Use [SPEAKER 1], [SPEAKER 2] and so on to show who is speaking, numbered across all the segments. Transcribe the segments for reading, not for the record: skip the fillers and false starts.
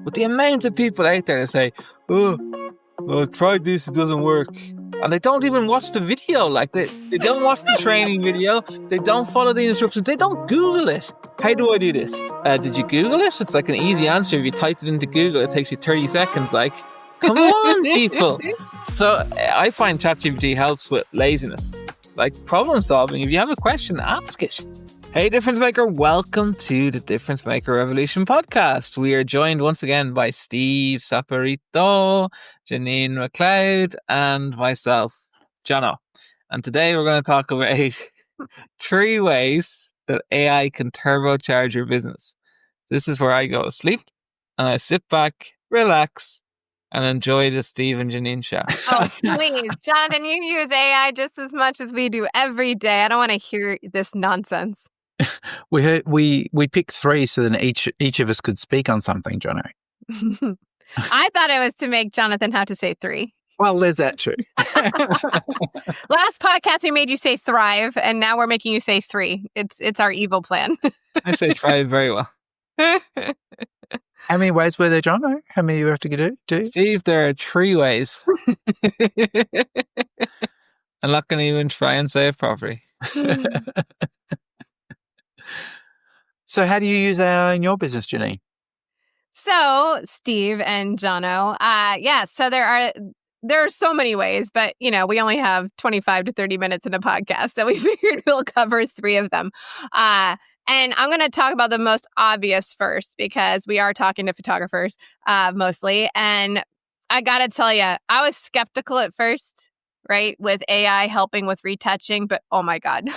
[SPEAKER 1] But the amount of people out there that say, oh, I tried this, it doesn't work. And they don't even watch the video. Like they don't watch the training video. They don't follow the instructions. They don't Google it. How do I do this? Did you Google it? It's like an easy answer. If you typed it into Google, it takes you 30 seconds. Like, come on, people. So I find ChatGPT helps with laziness. Like problem solving. If you have a question, ask it. Hey, Difference Maker, welcome to the Difference Maker Revolution podcast. We are joined once again by Steve Saporito, Jeanine McLeod, and myself, Jono. And today we're going to talk about 3 ways that AI can turbocharge your business. This is where I go to sleep and I sit back, relax, and enjoy the Steve and Jeanine show.
[SPEAKER 2] Oh, please. Jonathan, you use AI just as much as we do every day. I don't want to hear this nonsense.
[SPEAKER 3] We picked 3 so then each of us could speak on something, Jono.
[SPEAKER 2] I thought it was to make Jonathan have to say 3.
[SPEAKER 3] Well, there's that too.
[SPEAKER 2] Last podcast we made you say thrive, and now we're making you say 3. It's our evil plan.
[SPEAKER 1] I say thrive very well.
[SPEAKER 3] How many ways were there, Jono? How many do you have to do?
[SPEAKER 1] Steve, there are 3 ways. I'm not going to even try and say it properly.
[SPEAKER 3] So how do you use AI in your business, Jeanine?
[SPEAKER 2] So, Steve and Jono, so there are so many ways, but, we only have 25 to 30 minutes in a podcast, so we figured we'll cover 3 of them. And I'm going to talk about the most obvious first, because we are talking to photographers mostly. And I got to tell you, I was skeptical at first, right, with AI helping with retouching, but oh my God.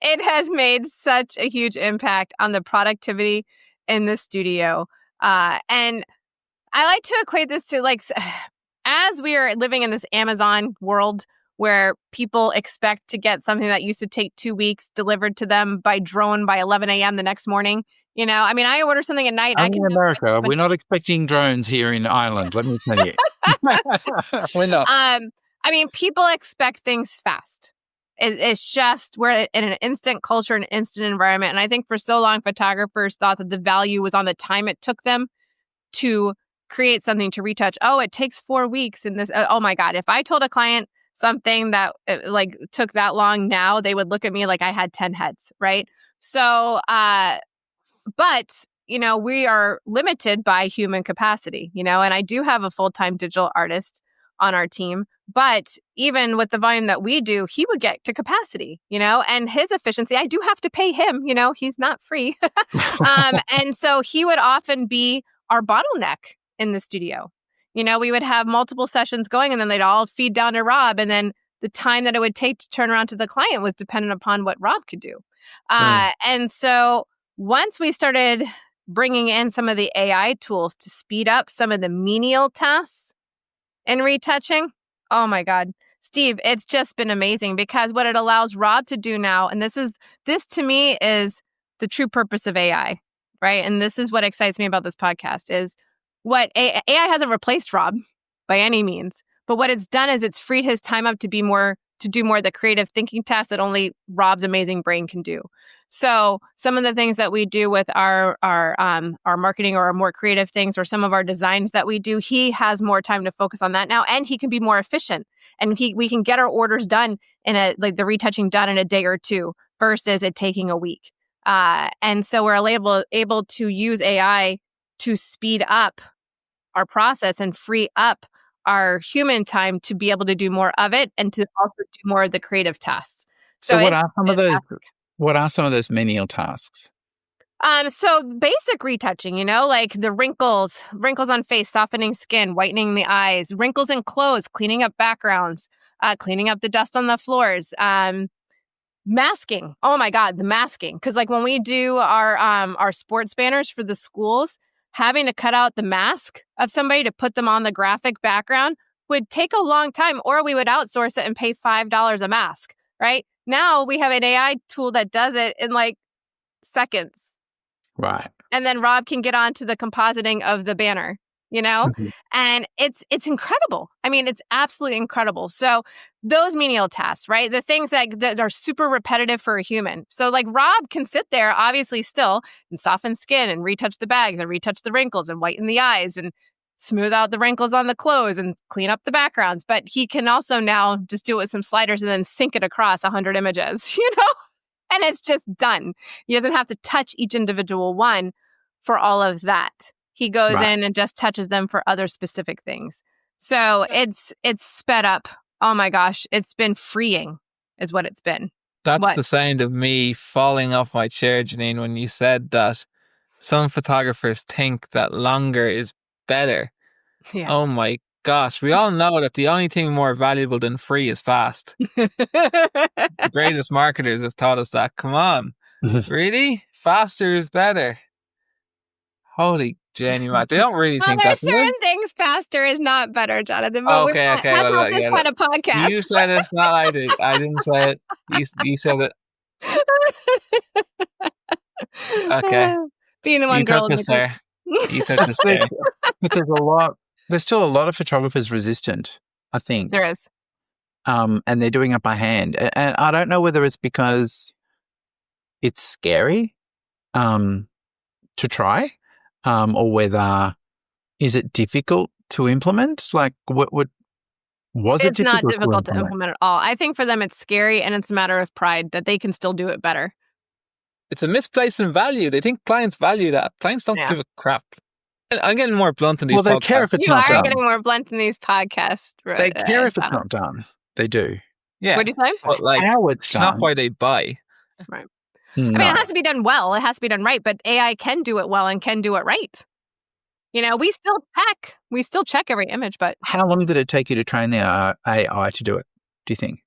[SPEAKER 2] It has made such a huge impact on the productivity in the studio. And I like to equate this to as we are living in this Amazon world where people expect to get something that used to take 2 weeks delivered to them by drone by 11 a.m. the next morning. I order something at night.
[SPEAKER 3] In America, we're not expecting drones here in Ireland, let me tell you. We're not.
[SPEAKER 2] People expect things fast. It's just we're in an instant culture, an instant environment. And I think for so long, photographers thought that the value was on the time it took them to create something to retouch. Oh, it takes 4 weeks in this. Oh my God. If I told a client something that took that long now, they would look at me like I had 10 heads, right? So, but we are limited by human capacity, and I do have a full-time digital artist on our team. But even with the volume that we do, he would get to capacity, and his efficiency, I do have to pay him, he's not free. And so he would often be our bottleneck in the studio. We would have multiple sessions going and then they'd all feed down to Rob. And then the time that it would take to turn around to the client was dependent upon what Rob could do. And so once we started bringing in some of the AI tools to speed up some of the menial tasks in retouching, oh my God, Steve, it's just been amazing, because what it allows Rob to do now, and this to me is the true purpose of AI, right? And this is what excites me about this podcast is what AI hasn't replaced Rob by any means, but what it's done is it's freed his time up to do more of the creative thinking tasks that only Rob's amazing brain can do. So some of the things that we do with our marketing or our more creative things, or some of our designs that we do, he has more time to focus on that now, and he can be more efficient. And we can get our orders done the retouching done in a day or 2 versus it taking a week. And so we're able to use AI to speed up our process and free up our human time to be able to do more of it and to also do more of the creative tasks.
[SPEAKER 3] So what are some of those menial tasks?
[SPEAKER 2] So basic retouching, like the wrinkles on face, softening skin, whitening the eyes, wrinkles in clothes, cleaning up backgrounds, cleaning up the dust on the floors, masking. Oh my God, the masking. Because when we do our sports banners for the schools, having to cut out the mask of somebody to put them on the graphic background would take a long time, or we would outsource it and pay $5 a mask, right? Now we have an AI tool that does it in seconds.
[SPEAKER 3] Right.
[SPEAKER 2] And then Rob can get on to the compositing of the banner, you know?
[SPEAKER 3] Mhm.
[SPEAKER 2] And it's incredible. I mean, it's absolutely incredible. So those menial tasks, right? The things that are super repetitive for a human. So like Rob can sit there, obviously still, and soften skin and retouch the bags and retouch the wrinkles and whiten the eyes and smooth out the wrinkles on the clothes and clean up the backgrounds. But he can also now just do it with some sliders and then sync it across 100 images, you know? And it's just done. He doesn't have to touch each individual one for all of that. He goes
[SPEAKER 3] Right.
[SPEAKER 2] in and just touches them for other specific things. So it's sped up. Oh my gosh, it's been freeing is what it's been.
[SPEAKER 1] That's
[SPEAKER 2] What?
[SPEAKER 1] the sound of me falling off my chair, Jeanine, when you said that some photographers think that longer is better.
[SPEAKER 2] Yeah.
[SPEAKER 1] Oh my gosh. We all know that the only thing more valuable than free is fast. The greatest marketers have taught us that. Come on. Really? Faster is better. Holy Jenny, Mac. They don't really think
[SPEAKER 2] there's
[SPEAKER 1] that, do they?
[SPEAKER 2] certain things faster is not better, Jonathan. But
[SPEAKER 1] Okay,
[SPEAKER 2] that's not this
[SPEAKER 1] yeah,
[SPEAKER 2] kind of podcast.
[SPEAKER 1] you said it, not I did. I didn't say it. You said it. Okay.
[SPEAKER 2] Being the one
[SPEAKER 1] You
[SPEAKER 2] girl
[SPEAKER 1] took
[SPEAKER 2] in
[SPEAKER 1] us
[SPEAKER 2] the group.
[SPEAKER 1] there. You took us there.
[SPEAKER 3] But there's still a lot of photographers resistant, I think.
[SPEAKER 2] There is.
[SPEAKER 3] And they're doing it by hand. And I don't know whether it's because it's scary to try, or whether is it difficult to implement? Like, was it
[SPEAKER 2] It's
[SPEAKER 3] difficult?
[SPEAKER 2] not difficult to implement at all. I think for them it's scary and it's a matter of pride that they can still do it better.
[SPEAKER 1] It's a misplaced in value. They think clients value that. Clients don't give a crap. I'm getting more blunt in these podcasts.
[SPEAKER 3] Well, they care if it's
[SPEAKER 2] You
[SPEAKER 3] not
[SPEAKER 2] are
[SPEAKER 3] done.
[SPEAKER 2] getting more blunt in these podcasts.
[SPEAKER 3] They care if it's not done. They do.
[SPEAKER 1] Yeah.
[SPEAKER 2] What do you say?
[SPEAKER 1] But like,
[SPEAKER 3] how it's
[SPEAKER 1] it's
[SPEAKER 3] done.
[SPEAKER 1] not why they buy.
[SPEAKER 2] Right.
[SPEAKER 3] No.
[SPEAKER 2] I mean, it has to be done well. It has to be done right. But AI can do it well and can do it right. You know, we still check every image. But
[SPEAKER 3] how long did it take you to train the AI to do it, do you think?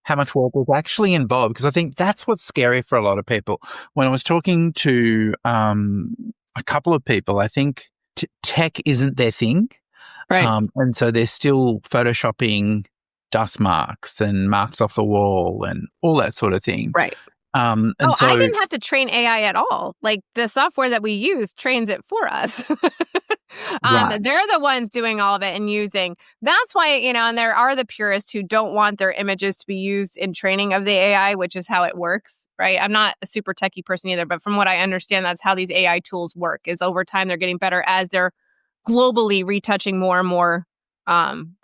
[SPEAKER 3] How much work was actually involved? Because I think that's what's scary for a lot of people. When I was talking to a couple of people, I think tech isn't their thing.
[SPEAKER 2] right.
[SPEAKER 3] And so they're still photoshopping dust marks and marks off the wall and all that sort of thing.
[SPEAKER 2] Right.
[SPEAKER 3] And so
[SPEAKER 2] I didn't have to train AI at all. Like the software that we use trains it for us.
[SPEAKER 3] Right.
[SPEAKER 2] They're the ones doing all of it and using. That's why, you know, and there are the purists who don't want their images to be used in training of the AI, which is how it works, right? I'm not a super techie person either, but from what I understand, that's how these AI tools work, is over time they're getting better as they're globally retouching more and more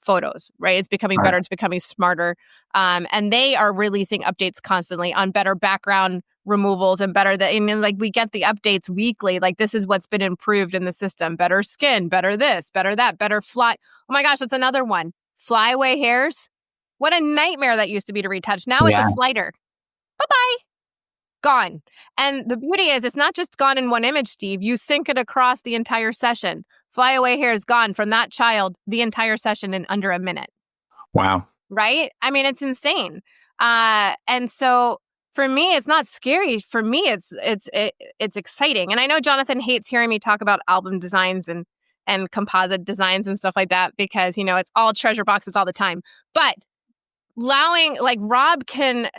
[SPEAKER 2] photos, right? It's becoming better. It's becoming smarter. And they are releasing updates constantly on better background removals and better that, and like we get the updates weekly. Like this is what's been improved in the system. Better skin, better this, better that, better fly. Oh my gosh, that's another one. Flyaway hairs. What a nightmare that used to be to retouch. Now it's a slider. Bye-bye. Gone. And the beauty is it's not just gone in one image, Steve. You sync it across the entire session. Flyaway hair is gone from that child the entire session in under a minute.
[SPEAKER 3] Wow.
[SPEAKER 2] Right? I mean, it's insane. And so for me, it's not scary. For me, it's exciting. And I know Jonathan hates hearing me talk about album designs and composite designs and stuff like that because, you know, it's all treasure boxes all the time. But allowing, like Rob can,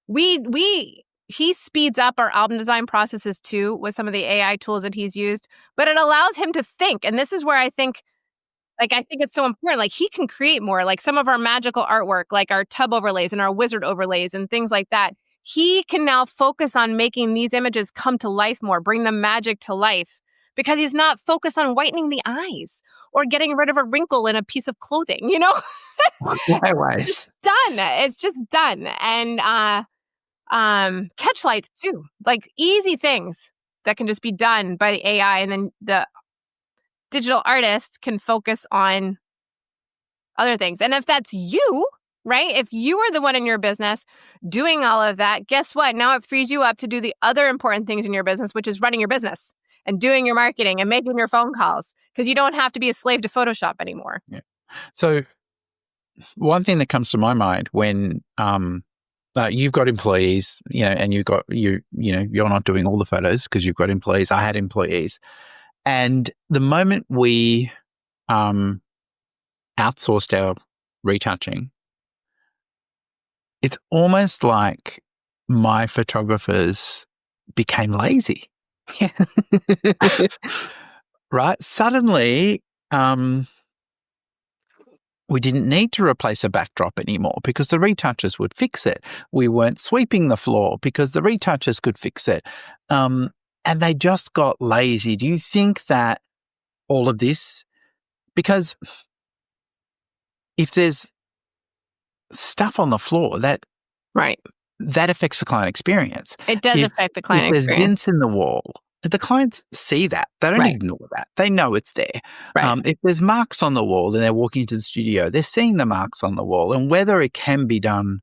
[SPEAKER 2] he speeds up our album design processes too with some of the AI tools that he's used, but it allows him to think. And this is where I think it's so important. Like he can create more, like some of our magical artwork, like our tub overlays and our wizard overlays and things like that. He can now focus on making these images come to life more, bring the magic to life because he's not focused on whitening the eyes or getting rid of a wrinkle in a piece of clothing, you know?
[SPEAKER 3] It's
[SPEAKER 2] done. It's just done. And, catch lights too, like easy things that can just be done by the AI. And then the digital artist can focus on other things. And if that's you, right? If you are the one in your business doing all of that, guess what? Now it frees you up to do the other important things in your business, which is running your business and doing your marketing and making your phone calls because you don't have to be a slave to Photoshop anymore.
[SPEAKER 3] Yeah. So one thing that comes to my mind when you've got employees, you know, and you're not doing all the photos because you've got employees. I had employees. And the moment we outsourced our retouching, it's almost like my photographers became lazy.
[SPEAKER 2] Yeah.
[SPEAKER 3] right? Suddenly, we didn't need to replace a backdrop anymore because the retouchers would fix it. We weren't sweeping the floor because the retouchers could fix it. And they just got lazy. Do you think that all of this, because if there's stuff on the floor, that affects the client experience.
[SPEAKER 2] It does affect the client
[SPEAKER 3] if
[SPEAKER 2] experience.
[SPEAKER 3] There's vents in the wall. The clients see that. They don't ignore that. They know it's there. If there's marks on the wall and they're walking into the studio, they're seeing the marks on the wall, and whether it can be done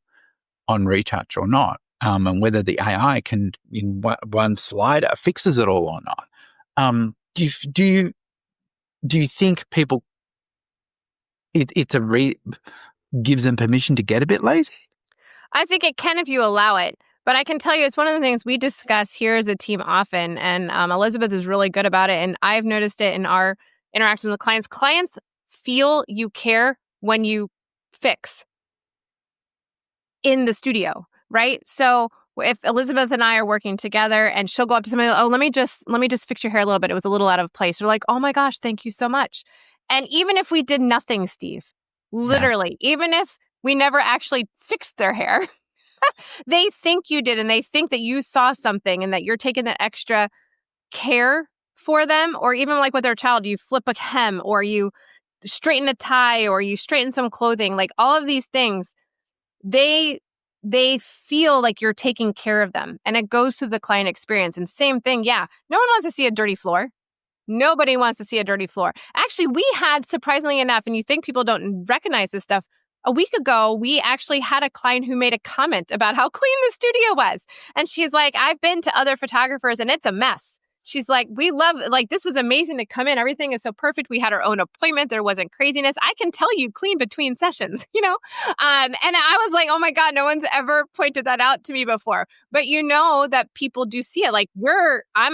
[SPEAKER 3] on retouch or not, and whether the AI can, in one slider, fixes it all or not. Do you think people, gives them permission to get a bit lazy?
[SPEAKER 2] I think it can if you allow it. But I can tell you, it's one of the things we discuss here as a team often, and Elizabeth is really good about it, and I've noticed it in our interactions with clients. Clients feel you care when you fix in the studio, right? So if Elizabeth and I are working together and she'll go up to somebody, oh, let me just fix your hair a little bit. It was a little out of place. We're like, oh my gosh, thank you so much. And even if we did nothing, Steve, literally, even if we never actually fixed their hair, they think you did, and they think that you saw something and that you're taking that extra care for them. Or even like with their child, you flip a hem or you straighten a tie or you straighten some clothing, like all of these things, they feel like you're taking care of them, and it goes to the client experience. And same thing. Yeah. No one wants to see a dirty floor. Nobody wants to see a dirty floor. Actually, we had, surprisingly enough, and you think people don't recognize this stuff, a week ago, we actually had a client who made a comment about how clean the studio was. And she's like, I've been to other photographers and it's a mess. She's like, we love, like, this was amazing to come in. Everything is so perfect. We had our own appointment. There wasn't craziness. I can tell you clean between sessions, you know? And I was like, oh my God, no one's ever pointed that out to me before. But you know that people do see it. Like I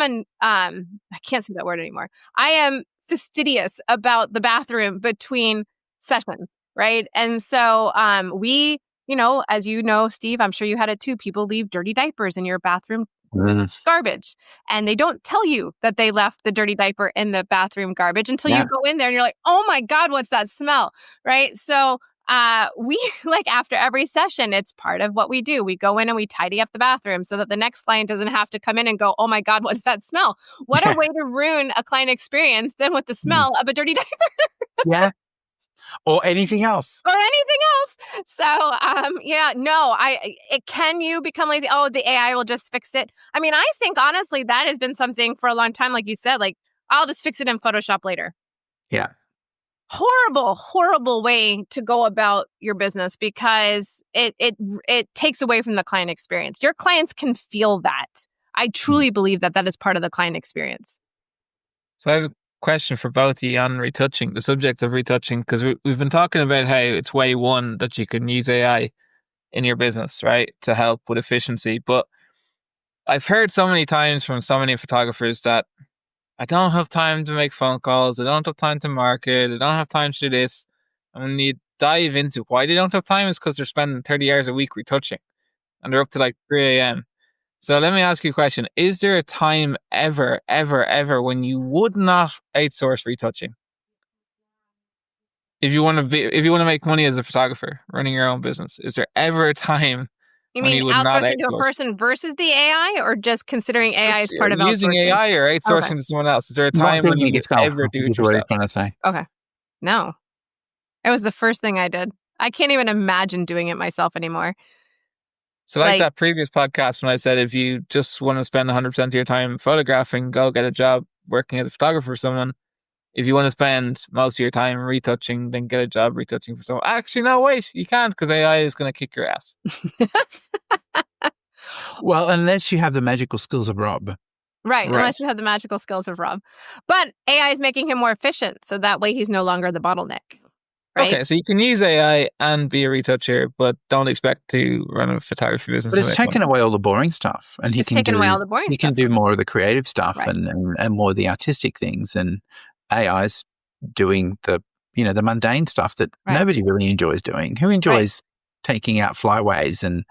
[SPEAKER 2] can't say that word anymore. I am fastidious about the bathroom between sessions, right? And so we, you know, as you know, Steve, I'm sure you had it too. People leave dirty diapers in your bathroom garbage, and they don't tell you that they left the dirty diaper in the bathroom garbage until you go in there and you're like, oh my God, what's that smell? Right? So we, like, after every session, it's part of what we do. We go in and we tidy up the bathroom so that the next client doesn't have to come in and go, oh my God, what's that smell? What a way to ruin a client experience than with the smell of a dirty diaper.
[SPEAKER 3] Or anything else.
[SPEAKER 2] So, can you become lazy? Oh, the AI will just fix it. I mean, I think honestly, that has been something for a long time. Like you said, like, I'll just fix it in Photoshop later.
[SPEAKER 3] Yeah.
[SPEAKER 2] Horrible, horrible way to go about your business, because it takes away from the client experience. Your clients can feel that. I truly believe that is part of the client experience.
[SPEAKER 1] So I have a question for both of you on retouching, the subject of retouching, because we've been talking about how it's way one that you can use AI in your business, right, to help with efficiency. But I've heard so many times from so many photographers that I don't have time to make phone calls, I don't have time to market, I don't have time to do this. And when you dive into why they don't have time, is because they're spending 30 hours a week retouching and they're up to like 3 a.m. So let me ask you a question. Is there a time ever when you would not outsource retouching? If you want to make money as a photographer running your own business, is there ever a time
[SPEAKER 2] when you would not outsource to a person versus the AI, or just considering AI as part of
[SPEAKER 1] using
[SPEAKER 2] outsourcing?
[SPEAKER 1] AI or outsourcing to someone else? Is there a time when you ever do it yourself?
[SPEAKER 3] What are you trying to say?
[SPEAKER 2] Okay. No. It was the first thing I did. I can't even imagine doing it myself anymore.
[SPEAKER 1] So like that previous podcast when I said, if you just want to spend 100% of your time photographing, go get a job working as a photographer for someone. If you want to spend most of your time retouching, then get a job retouching for someone. Actually, no, wait, you can't, because AI is going to kick your ass.
[SPEAKER 3] Well, unless you have the magical skills of Rob.
[SPEAKER 2] Right, unless you have the magical skills of Rob. But AI is making him more efficient, so that way he's no longer the bottleneck. Right?
[SPEAKER 1] Okay, so you can use AI and be a retoucher, but don't expect to run a photography business.
[SPEAKER 3] But it's taken away all the boring stuff, and he can do more of the creative stuff and more of the artistic things. And AI's doing the mundane stuff that nobody really enjoys doing. Who enjoys taking out flyaways and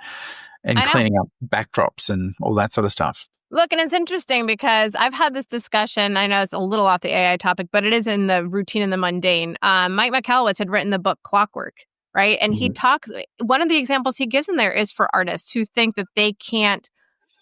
[SPEAKER 3] cleaning up backdrops and all that sort of stuff?
[SPEAKER 2] Look, and it's interesting because I've had this discussion. I know it's a little off the AI topic, but it is in the routine and the mundane. Mike McAllowitz had written the book Clockwork, right? And he talks, one of the examples he gives in there is for artists who think that they can't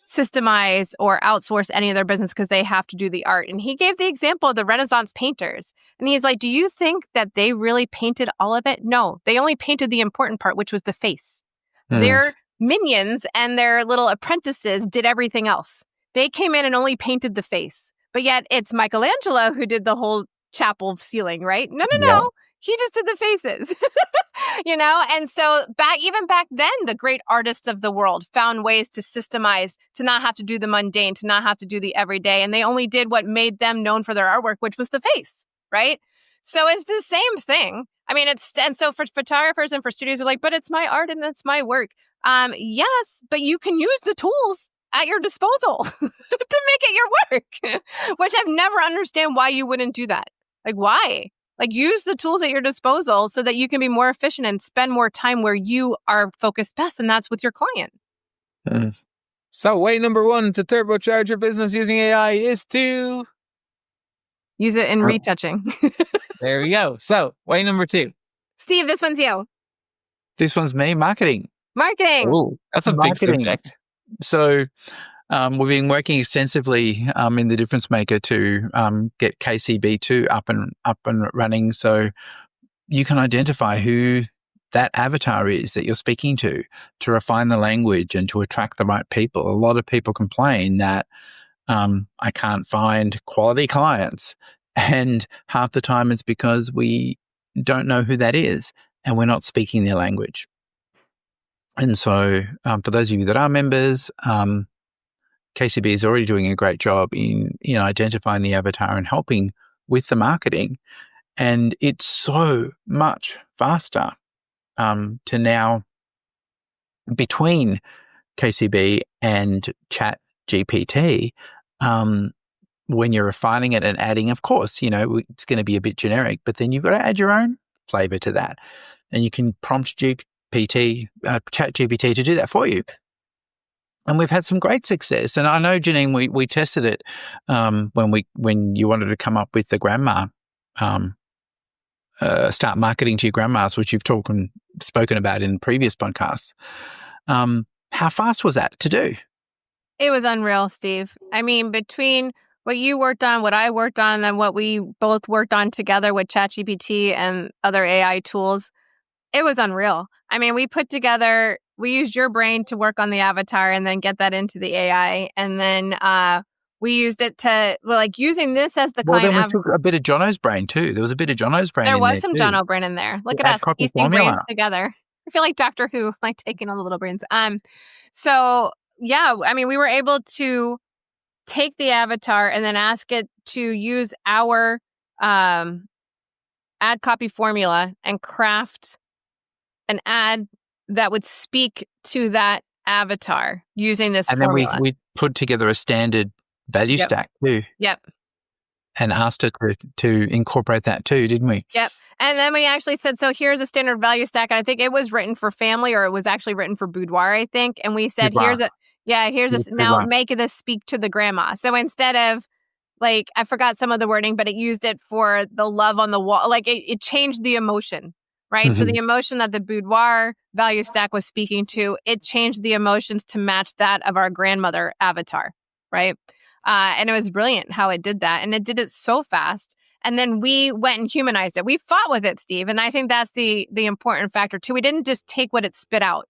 [SPEAKER 2] systemize or outsource any of their business because they have to do the art. And he gave the example of the Renaissance painters. And he's like, do you think that they really painted all of it? No, they only painted the important part, which was the face. Their minions and their little apprentices did everything else. They came in and only painted the face. But yet it's Michelangelo who did the whole chapel ceiling, right? No. He just did the faces. And so even back then, the great artists of the world found ways to systemize, to not have to do the mundane, to not have to do the everyday. And they only did what made them known for their artwork, which was the face, right? So it's the same thing. I mean, and so for photographers and for studios are like, but it's my art and it's my work. Yes, but you can use the tools at your disposal to make it your work, which I've never understand why you wouldn't do that. Like, why? Like, use the tools at your disposal so that you can be more efficient and spend more time where you are focused best, and that's with your client.
[SPEAKER 1] So, way number 1 to turbocharge your business using AI is to
[SPEAKER 2] use it in retouching.
[SPEAKER 1] There we go. So, way number 2.
[SPEAKER 2] Steve, this one's you.
[SPEAKER 3] This one's me, marketing.
[SPEAKER 1] Oh, that's a big subject.
[SPEAKER 3] So we've been working extensively in the Difference Maker to get KCB2 up and running, so you can identify who that avatar is that you're speaking to refine the language and to attract the right people. A lot of people complain that I can't find quality clients, and half the time it's because we don't know who that is and we're not speaking their language. And so for those of you that are members, KCB is already doing a great job in identifying the avatar and helping with the marketing. And it's so much faster to now, between KCB and Chat GPT, when you're refining it and adding, of course, it's going to be a bit generic, but then you've got to add your own flavor to that. And you can prompt Chat GPT to do that for you. And we've had some great success. And I know, Jeanine, we tested it when you wanted to come up with the grandma, start marketing to your grandmas, which you've spoken about in previous podcasts. How fast was that to do?
[SPEAKER 2] It was unreal, Steve. I mean, between what you worked on, what I worked on, and then what we both worked on together with ChatGPT and other AI tools, it was unreal. I mean, we used your brain to work on the avatar and then get that into the AI. And then we used it to, using this as the client.
[SPEAKER 3] Then we took a bit of Jono's brain too. There was a bit of Jono's brain in there.
[SPEAKER 2] There was some Jono brain in there. Look at us piecing brains together. I feel like Doctor Who, taking all the little brains. So, yeah, I mean, we were able to take the avatar and then ask it to use our ad copy formula and craft an ad that would speak to that avatar using this formula.
[SPEAKER 3] And then we put together a standard value stack too.
[SPEAKER 2] Yep.
[SPEAKER 3] And asked it to incorporate that too, didn't we?
[SPEAKER 2] Yep. And then we actually said, so here's a standard value stack. And I think it was written for family, or it was actually written for boudoir, I think. And we said, now make this speak to the grandma. So instead of, I forgot some of the wording, but it used it for the love on the wall. It changed the emotion. Right. Mm-hmm. So the emotion that the boudoir value stack was speaking to, it changed the emotions to match that of our grandmother avatar. Right. And it was brilliant how it did that. And it did it so fast. And then we went and humanized it. We fought with it, Steve. And I think that's the important factor too. We didn't just take what it spit out.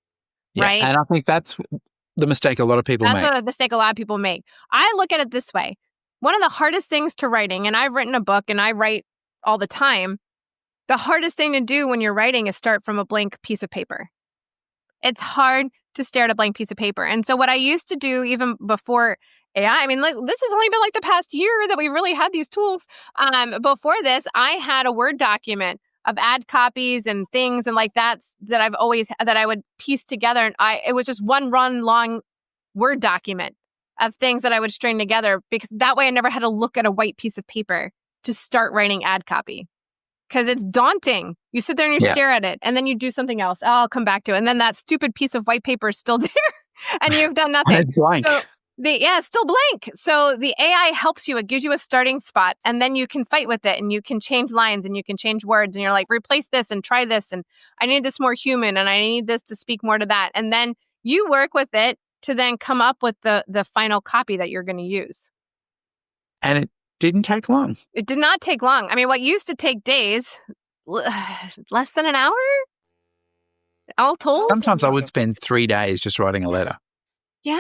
[SPEAKER 2] Right.
[SPEAKER 3] And I think that's the mistake a lot of people make.
[SPEAKER 2] That's what a mistake a lot of people make. I look at it this way. One of the hardest things to writing, and I've written a book and I write all the time, the hardest thing to do when you're writing is start from a blank piece of paper. It's hard to stare at a blank piece of paper. And so what I used to do even before AI, I mean, this has only been the past year that we really had these tools. Before this, I had a Word document of ad copies and things and that I would piece together. And it was just one long Word document of things that I would string together, because that way I never had to look at a white piece of paper to start writing ad copy. Because it's daunting. You sit there and you stare at it, and then you do something else. Oh, I'll come back to it. And then that stupid piece of white paper is still there, and you've done nothing.
[SPEAKER 3] It's blank.
[SPEAKER 2] It's still blank. So the AI helps you. It gives you a starting spot, and then you can fight with it, and you can change lines, and you can change words, and you're like, replace this and try this, and I need this more human, and I need this to speak more to that. And then you work with it to then come up with the final copy that you're going to use.
[SPEAKER 3] And it didn't take long.
[SPEAKER 2] It did not take long. I mean, what used to take days, less than an hour, all told.
[SPEAKER 3] Sometimes I would spend 3 days just writing a letter.
[SPEAKER 2] Yeah.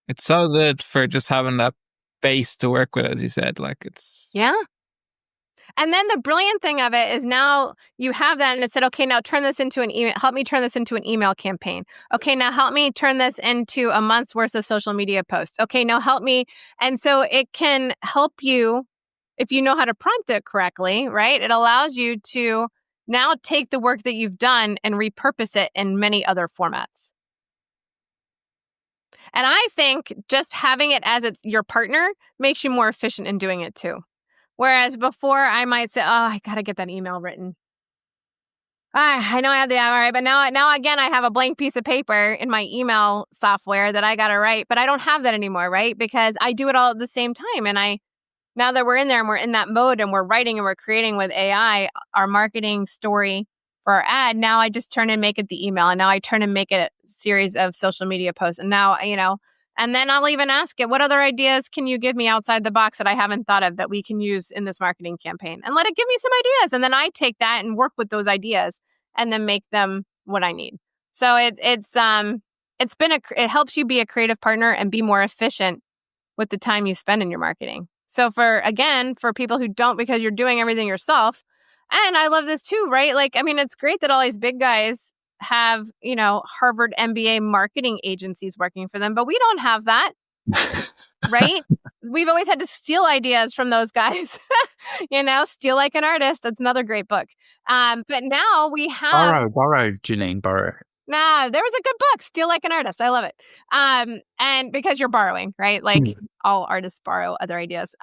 [SPEAKER 1] It's so good for just having that base to work with, as you said. Like, it's...
[SPEAKER 2] Yeah. And then the brilliant thing of it is now you have that, and it said, okay, now turn this into an email. Help me turn this into an email campaign. Okay, now help me turn this into a month's worth of social media posts. Okay, now help me. And so it can help you if you know how to prompt it correctly, right? It allows you to now take the work that you've done and repurpose it in many other formats. And I think just having it as your partner makes you more efficient in doing it too. Whereas before I might say, oh, I got to get that email written. I know I have the hour, right? But now again, I have a blank piece of paper in my email software that I got to write, but I don't have that anymore, right? Because I do it all at the same time. And now that we're in there and we're in that mode and we're writing and we're creating with AI, our marketing story for our ad, now I just turn and make it the email. And now I turn and make it a series of social media posts. And now, and then I'll even ask it, what other ideas can you give me outside the box that I haven't thought of that we can use in this marketing campaign? And let it give me some ideas. And then I take that and work with those ideas and then make them what I need. So it helps you be a creative partner and be more efficient with the time you spend in your marketing. So for people who don't, because you're doing everything yourself, and I love this too, right? Like, I mean, it's great that all these big guys have, Harvard MBA marketing agencies working for them, but we don't have that, right? We've always had to steal ideas from those guys, Steal Like an Artist. That's another great book. But now we have...
[SPEAKER 3] Borrow, Jeanine, borrow.
[SPEAKER 2] Nah, there was a good book, Steal Like an Artist. I love it. And because you're borrowing, right? Like all artists borrow other ideas.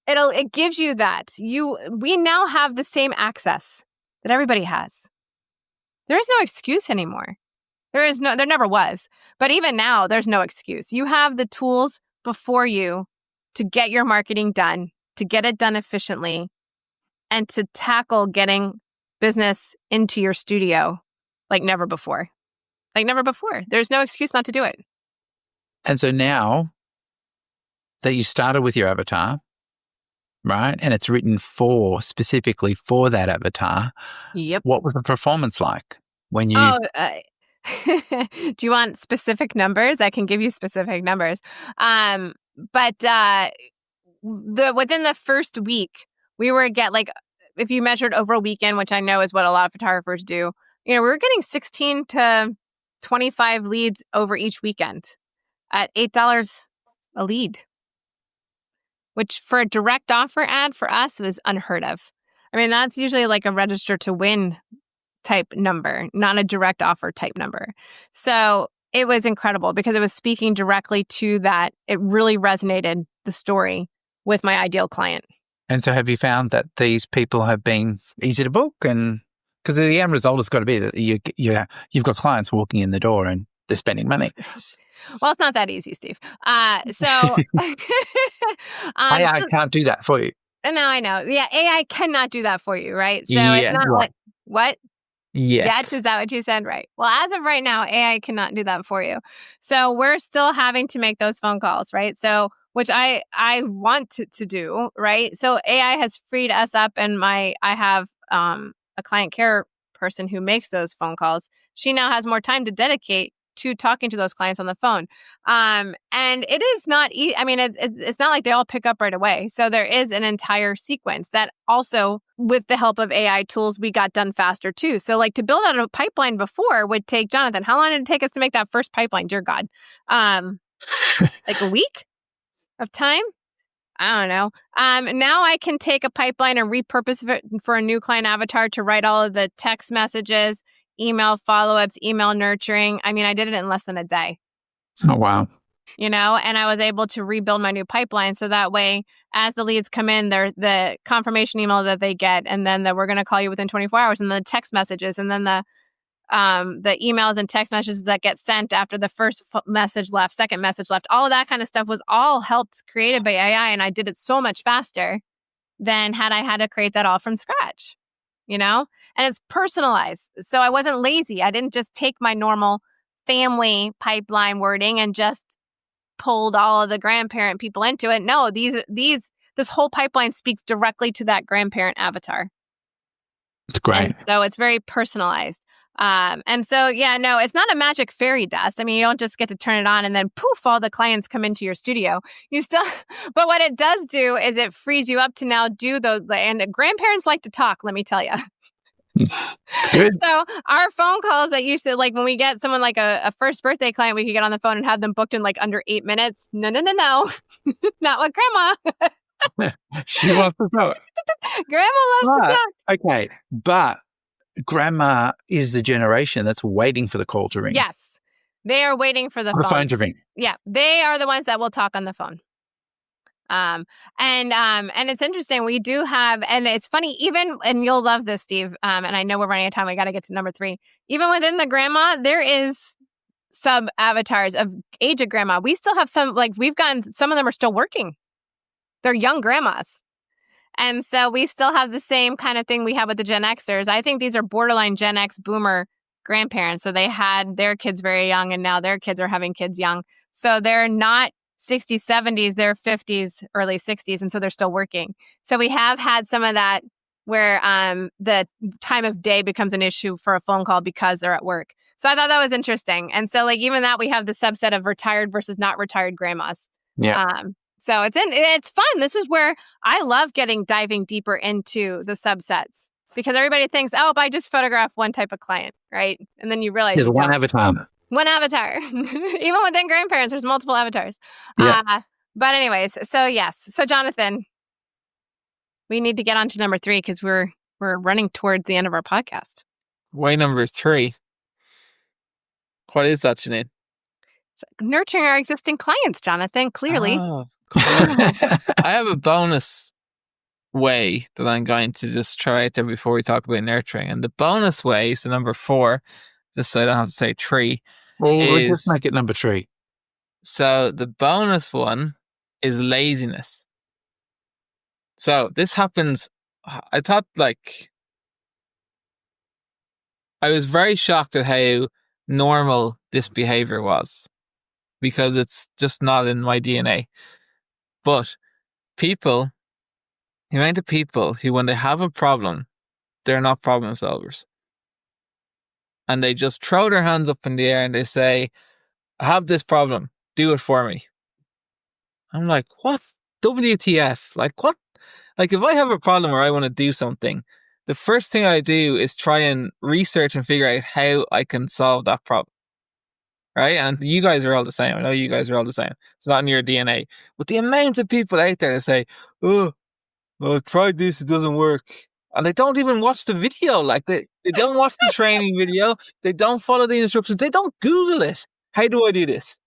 [SPEAKER 2] It gives you that. We now have the same access that everybody has. There is no excuse anymore. There never was. But even now, there's no excuse. You have the tools before you to get your marketing done, to get it done efficiently, and to tackle getting business into your studio like never before. Like never before. There's no excuse not to do it.
[SPEAKER 3] And so now that you started with your avatar, right, and it's written specifically for that avatar,
[SPEAKER 2] yep.
[SPEAKER 3] What was the performance like when you...
[SPEAKER 2] Do you want specific numbers? I can give you specific numbers. But within the first week, we were if you measured over a weekend, which I know is what a lot of photographers do, we were getting 16 to 25 leads over each weekend at $8 a lead, which for a direct offer ad for us was unheard of. I mean, that's usually like a register to win type number, not a direct offer type number. So it was incredible because it was speaking directly to that. It really resonated, the story, with my ideal client.
[SPEAKER 3] And so have you found that these people have been easy to book? And because the end result has got to be that you've got clients walking in the door and they're spending money.
[SPEAKER 2] Well, it's not that easy, Steve. AI
[SPEAKER 3] can't do that for you.
[SPEAKER 2] No, I know. Yeah, AI cannot do that for you, right? So it's not
[SPEAKER 3] right.
[SPEAKER 2] like, what?
[SPEAKER 1] Yeah.
[SPEAKER 2] Yes, is that what you said? Right. Well, as of right now, AI cannot do that for you. So we're still having to make those phone calls, right? So, which I want to do, right? So AI has freed us up, and I have a client care person who makes those phone calls. She now has more time to dedicate to talking to those clients on the phone. And it is not, it's not like they all pick up right away. So there is an entire sequence that also, with the help of AI tools, we got done faster too. So like to build out a pipeline before would take, Jonathan, how long did it take us to make that first pipeline? Dear God. Like a week of time? I don't know. Now I can take a pipeline and repurpose it for a new client avatar to write all of the text messages, email follow-ups, email nurturing. I mean, I did it in less than a day.
[SPEAKER 3] Oh, wow.
[SPEAKER 2] And I was able to rebuild my new pipeline. So that way, as the leads come in, they're the confirmation email that they get, and then that we're going to call you within 24 hours, and then the text messages, and then the the emails and text messages that get sent after the first message left, second message left, all of that kind of stuff was all helped created by AI. And I did it so much faster than had I had to create that all from scratch, and it's personalized. So I wasn't lazy. I didn't just take my normal family pipeline wording and just pulled all of the grandparent people into it. No, this whole pipeline speaks directly to that grandparent avatar.
[SPEAKER 3] It's great.
[SPEAKER 2] And so it's very personalized. And so, no, it's not a magic fairy dust. I mean, you don't just get to turn it on and then poof, all the clients come into your studio. But what it does do is it frees you up to now do and grandparents like to talk, let me tell you.
[SPEAKER 3] Good.
[SPEAKER 2] So our phone calls that used to, like when we get someone like a first birthday client, we could get on the phone and have them booked in like under 8 minutes. No. Not with grandma.
[SPEAKER 3] She wants to talk.
[SPEAKER 2] Grandma loves to talk.
[SPEAKER 3] Okay, but grandma is the generation that's waiting for the call to ring.
[SPEAKER 2] Yes. They are waiting for the
[SPEAKER 3] phone to ring.
[SPEAKER 2] Yeah. They are the ones that will talk on the phone. And it's interesting. We do have, and it's funny, and you'll love this, Steve. And I know we're running out of time. We got to get to number 3. Even within the grandma, there is sub avatars of age of grandma. We still have some, we've gotten, some of them are still working. They're young grandmas. And so we still have the same kind of thing we have with the Gen Xers. I think these are borderline Gen X boomer grandparents. So they had their kids very young and now their kids are having kids young. So they're not 60s, 70s, they're 50s, early 60s. And so they're still working. So we have had some of that where the time of day becomes an issue for a phone call because they're at work. So I thought that was interesting. And so even that we have the subset of retired versus not retired grandmas.
[SPEAKER 3] Yeah.
[SPEAKER 2] So it's fun. This is where I love diving deeper into the subsets because everybody thinks, but I just photograph one type of client, right? And then you realize
[SPEAKER 3] there's one avatar.
[SPEAKER 2] One avatar. Even within grandparents, there's multiple avatars.
[SPEAKER 3] Yeah.
[SPEAKER 2] But anyways, so yes. So Jonathan, we need to get on to number 3 because we're running towards the end of our podcast.
[SPEAKER 1] Way number 3. What is that, Jeanine?
[SPEAKER 2] It's nurturing our existing clients, Jonathan, clearly.
[SPEAKER 1] Oh, I have a bonus way that I'm going to just try out there before we talk about nurturing. And the bonus way, so number 4, just so I don't have to say 3.
[SPEAKER 3] We'll just make it number 3.
[SPEAKER 1] So the bonus one is laziness. So this happens, I thought I was very shocked at how normal this behavior was because it's just not in my DNA. But the amount of people who, when they have a problem, they're not problem solvers. And they just throw their hands up in the air and they say, I have this problem, do it for me. I'm like, what? WTF? What? If I have a problem or I want to do something, the first thing I do is try and research and figure out how I can solve that problem. Right? And you guys are all the same. I know you guys are all the same. It's not in your DNA. But the amount of people out there that say, I tried this, it doesn't work. And they don't even watch the video. They don't watch the training video. They don't follow the instructions. They don't Google it. How do I do this?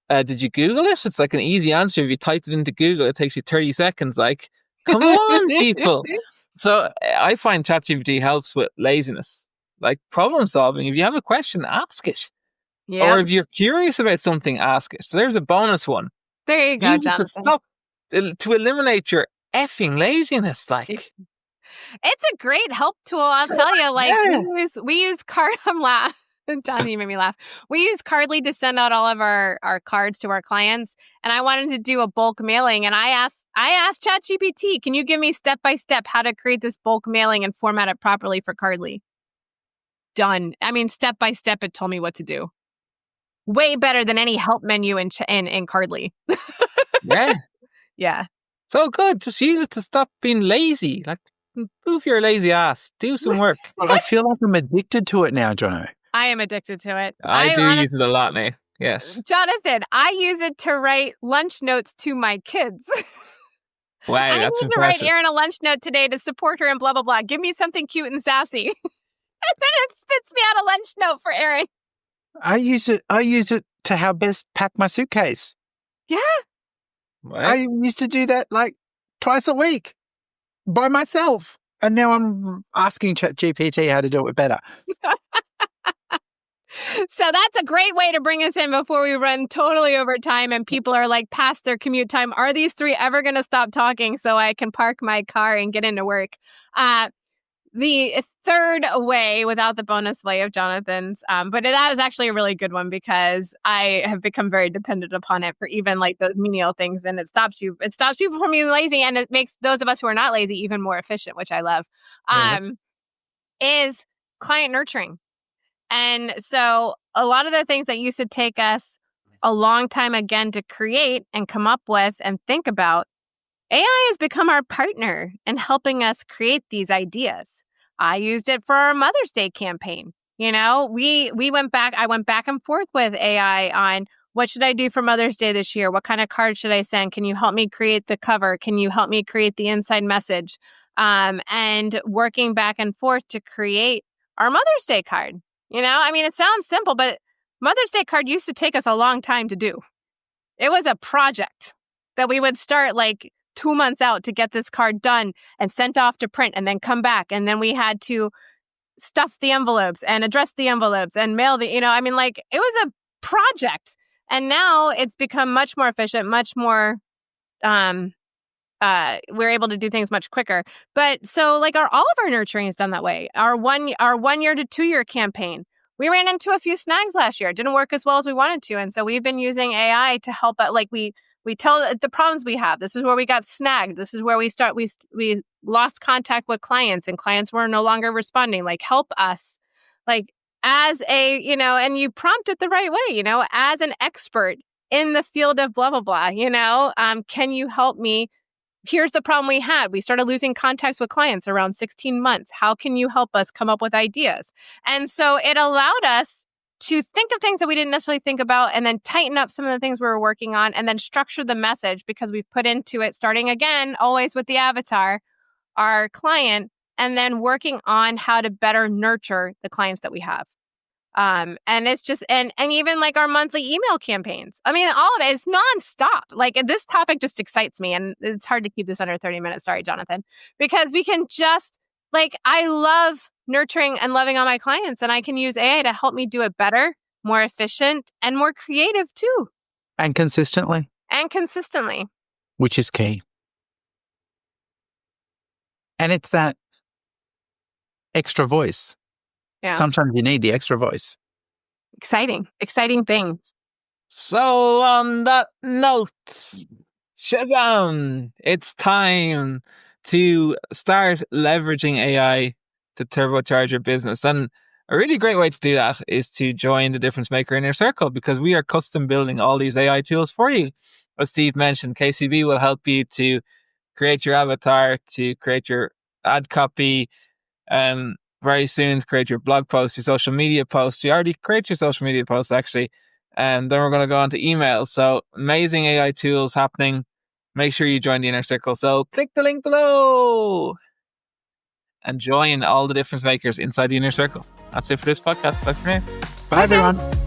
[SPEAKER 1] Did you Google it? It's an easy answer. If you typed it into Google, it takes you 30 seconds. Come on, people. So I find ChatGPT helps with laziness. Problem solving. If you have a question, ask it.
[SPEAKER 2] Yep.
[SPEAKER 1] Or if you're curious about something, ask it. So there's a bonus one.
[SPEAKER 2] There you go, Jonathan.
[SPEAKER 1] To eliminate your effing laziness.
[SPEAKER 2] It's a great help tool, I'll tell you. We use card. I'm laughing. Jonathan, you made me laugh. We use Cardly to send out all of our cards to our clients, and I wanted to do a bulk mailing. And I asked ChatGPT, can you give me step by step how to create this bulk mailing and format it properly for Cardly? Done. I mean, step by step, it told me what to do. Way better than any help menu in Cardly.
[SPEAKER 1] Yeah.
[SPEAKER 2] Yeah.
[SPEAKER 1] So good. Just use it to stop being lazy. Move your lazy ass. Do some work.
[SPEAKER 3] I feel like I'm addicted to it now, Jono.
[SPEAKER 2] I am addicted to it.
[SPEAKER 1] I do use it a lot now. Yes.
[SPEAKER 2] Jonathan, I use it to write lunch notes to my kids.
[SPEAKER 1] Wow, that's impressive.
[SPEAKER 2] I need to write Erin a lunch note today to support her and blah, blah, blah. Give me something cute and sassy. And then it spits me out a lunch note for Erin.
[SPEAKER 3] I use it to how best pack my suitcase.
[SPEAKER 2] Yeah.
[SPEAKER 1] What?
[SPEAKER 3] I used to do that twice a week by myself. And now I'm asking ChatGPT how to do it better.
[SPEAKER 2] So that's a great way to bring us in before we run totally over time and people are like past their commute time. Are these three ever going to stop talking so I can park my car and get into work? The third way, without the bonus way of Jonathan's, but that was actually a really good one because I have become very dependent upon it for even like those menial things, and it stops people from being lazy, and it makes those of us who are not lazy even more efficient, which I love. Is client nurturing. And so a lot of the things that used to take us a long time again to create and come up with and think about, AI has become our partner in helping us create these ideas. I used it for our Mother's Day campaign. You know, I went back and forth with AI on what should I do for Mother's Day this year? What kind of card should I send? Can you help me create the cover? Can you help me create the inside message? And working back and forth to create our Mother's Day card. You know, I mean, it sounds simple, but Mother's Day card used to take us a long time to do. It was a project that we would start like 2 months out to get this card done and sent off to print and then come back. And then we had to stuff the envelopes and address the envelopes and mail the, you know, I mean, like it was a project. And now it's become much more efficient, much more, we're able to do things much quicker. But so like all of our nurturing is done that way. Our 1 year to 2 year campaign, we ran into a few snags last year. It didn't work as well as we wanted to. And so we've been using AI to help out. Like we tell the problems we have. This is where we got snagged. This is where we lost contact with clients and clients were no longer responding. Like help us, like as a, you know, and you prompt it the right way, you know, as an expert in the field of blah, blah, blah, you know, can you help me? Here's the problem we had. We started losing contacts with clients around 16 months. How can you help us come up with ideas? And so it allowed us to think of things that we didn't necessarily think about and then tighten up some of the things we were working on and then structure the message because we've put into it, starting again, always with the avatar, our client, and then working on how to better nurture the clients that we have. And it's just, and even like our monthly email campaigns. I mean, all of it is nonstop. Like this topic just excites me and it's hard to keep this under 30 minutes. Sorry, Jonathan, because we can just like, I love nurturing and loving all my clients and I can use AI to help me do it better, more efficient and more creative too.
[SPEAKER 3] And consistently. Which is key. And it's that extra voice. Yeah. Sometimes you need the extra voice.
[SPEAKER 2] Exciting things.
[SPEAKER 1] So on that note, Shazam! It's time to start leveraging AI to turbocharge your business. And a really great way to do that is to join the Difference Maker Inner Circle because we are custom building all these AI tools for you. As Steve mentioned, KCB will help you to create your avatar, to create your ad copy, very soon to create your blog posts, your social media posts. You already create your social media posts, actually. And then we're going to go on to email. So amazing AI tools happening. Make sure you join the Inner Circle. So click the link below and join all the difference makers inside the Inner Circle. That's it for this podcast. Bye for now.
[SPEAKER 3] Bye everyone.